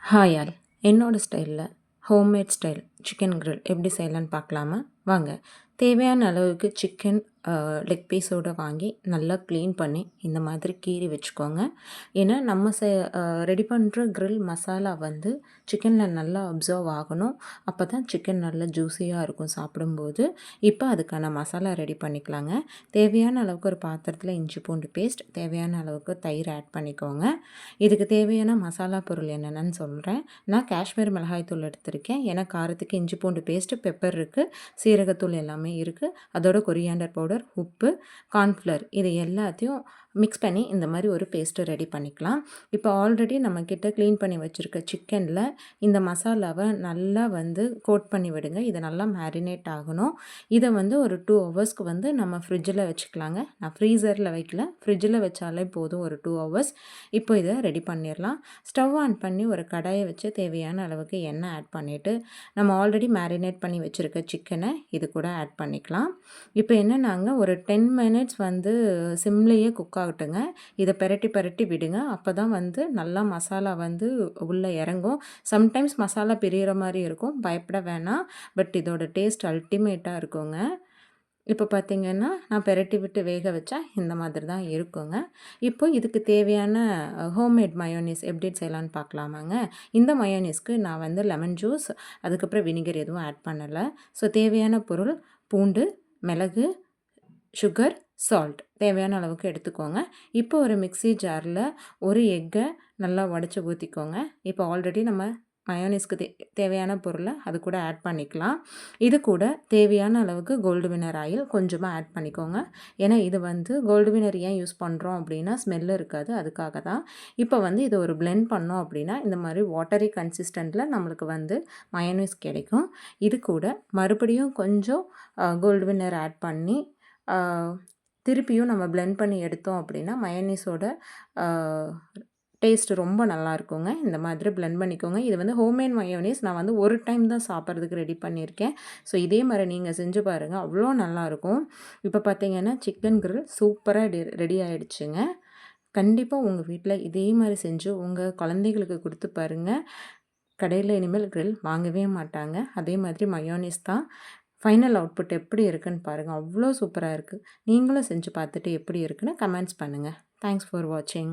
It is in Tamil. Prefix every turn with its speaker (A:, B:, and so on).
A: ஹாய் ஆல், என்னோட ஸ்டைலில் ஹோம்மேட் ஸ்டைல் சிக்கன் grill எப்படி செய்யலான்னு பார்க்கலாமா? வாங்க. தேவையான அளவுக்கு சிக்கன் லெக் பீஸோடு வாங்கி நல்லா க்ளீன் பண்ணி இந்த மாதிரி கீறி வச்சுக்கோங்க. ஏன்னா நம்ம ரெடி பண்ணுற grill மசாலா வந்து சிக்கனில் நல்லா அப்சர்வ் ஆகணும். அப்போ தான் சிக்கன் நல்லா ஜூஸியாக இருக்கும் சாப்பிடும்போது. இப்போ அதுக்கான மசாலா ரெடி பண்ணிக்கலாங்க. தேவையான அளவுக்கு ஒரு பாத்திரத்தில் இஞ்சி பூண்டு பேஸ்ட், தேவையான அளவுக்கு தயிர் ஆட் பண்ணிக்கோங்க. இதுக்கு தேவையான மசாலா பொருள் என்னென்னு சொல்கிறேன். நான் காஷ்மீர் மிளகாய் தூள் எடுத்திருக்கேன். ஏன்னா காரத்துக்கு இஞ்சி பூண்டு பேஸ்ட்டு, பெப்பர் இருக்குது, சீரகத்தூள் எல்லாமே இருக்குது. அதோட கொரியாண்டர் பவுடர், உப்பு, கார்ன்ஃப்ளவர் இது எல்லாத்தையும் மிக்ஸ் பண்ணி இந்த மாதிரி ஒரு பேஸ்ட்டை ரெடி பண்ணிக்கலாம். இப்போ ஆல்ரெடி நம்மக்கிட்ட க்ளீன் பண்ணி வச்சுருக்க சிக்கனில் இந்த மசாலாவை நல்லா கோட் பண்ணி விடுங்க. இதை நல்லா மேரினேட் ஆகணும். இதை ஒரு 2 ஹவர்ஸ்க்கு நம்ம ஃப்ரிட்ஜில் வச்சுக்கலாங்க. நான் ஃப்ரீசரில் வைக்கல, ஃப்ரிட்ஜில் வச்சாலே போதும் ஒரு 2 ஹவர்ஸ். இப்போ இதை ரெடி பண்ணிடலாம். ஸ்டவ் ஆன் பண்ணி ஒரு கடாயை வச்சு தேவையான அளவுக்கு எண்ணெய் ஆட் பண்ணிவிட்டு நம்ம ஆல்ரெடி மேரினேட் பண்ணி வச்சுருக்க சிக்கனை இது கூட ஆட் பண்ணிக்கலாம். இப்போ என்னென்னாங்க, ஒரு 10 மினிட்ஸ் சிம்லேயே குக் ஆகட்டுங்க. இதை பெரட்டி விடுங்க. அப்போ தான் நல்லா மசாலா உள்ளே இறங்கும். சம்டைம்ஸ் மசாலா பிரியிற மாதிரி இருக்கும், பயப்பட வேணாம். பட் இதோட டேஸ்ட் அல்டிமேட்டாக இருக்குங்க. இப்போ பார்த்திங்கன்னா நான் பெரட்டி விட்டு வேக வச்சா இந்த மாதிரி தான் இருக்குங்க. இப்போ இதுக்கு தேவையான ஹோம்மேட் மயோனீஸ் எப்படி செய்யலான்னு பார்க்கலாமாங்க. இந்த மயோனீஸ்க்கு நான் லெமன் ஜூஸ், அதுக்கப்புறம் வினிகர் எதுவும் ஆட் பண்ணலை. ஸோ தேவையான பொருள் பூண்டு, மிளகு, சுகர், சால்ட் தேவையான அளவுக்கு எடுத்துக்கோங்க. இப்போ ஒரு மிக்ஸி ஜாரில் ஒரு எக்கை நல்லா உடச்சி ஊற்றிக்கோங்க. இப்போ ஆல்ரெடி நம்ம மயோனீஸ்க்கு தேவையான பொருளை அது கூட ஆட் பண்ணிக்கலாம். இது கூட தேவையான அளவுக்கு கோல்டு வினர் ஆயில் கொஞ்சமாக ஆட் பண்ணிக்கோங்க. ஏன்னா இது கோல்டு வினர் ஏன் யூஸ் பண்ணுறோம் அப்படின்னா ஸ்மெல்லு இருக்காது, அதுக்காக தான். இப்போ இதை ஒரு பிளெண்ட் பண்ணோம் அப்படின்னா இந்த மாதிரி வாட்டரி கன்சிஸ்டண்ட்டில் நம்மளுக்கு மயோனீஸ் கிடைக்கும். இது கூட மறுபடியும் கொஞ்சம் கோல்டு வினர் ஆட் பண்ணி திருப்பியும் நம்ம பிளெண்ட் பண்ணி எடுத்தோம் அப்படின்னா மயோனீஸோட டேஸ்ட் ரொம்ப நல்லாயிருக்குங்க. இந்த மாதிரி பிளெண்ட் பண்ணிக்கோங்க. இது ஹோம்மேட் மயோனீஸ். நான் ஒரு டைம் தான் சாப்பிட்றதுக்கு ரெடி பண்ணியிருக்கேன். ஸோ இதே மாதிரி நீங்கள் செஞ்சு பாருங்கள், அவ்வளோ நல்லாயிருக்கும். இப்போ பார்த்தீங்கன்னா சிக்கன் grill சூப்பராக ரெடி ஆகிடுச்சுங்க. கண்டிப்பாக உங்கள் வீட்டில் இதே மாதிரி செஞ்சு உங்கள் குழந்தைகளுக்கு கொடுத்து பாருங்கள். கடையில் இனிமேல் grill வாங்கவே மாட்டாங்க. அதே மாதிரி மயோனீஸ் தான். ஃபைனல் அவுட்புட் எப்படி இருக்குன்னு பாருங்கள், அவ்வளோ சூப்பராக இருக்குது. நீங்களும் செஞ்சு பார்த்துட்டு எப்படி இருக்குன்னு கமெண்ட்ஸ் பண்ணுங்கள். தேங்க்ஸ் ஃபார் வாட்சிங்.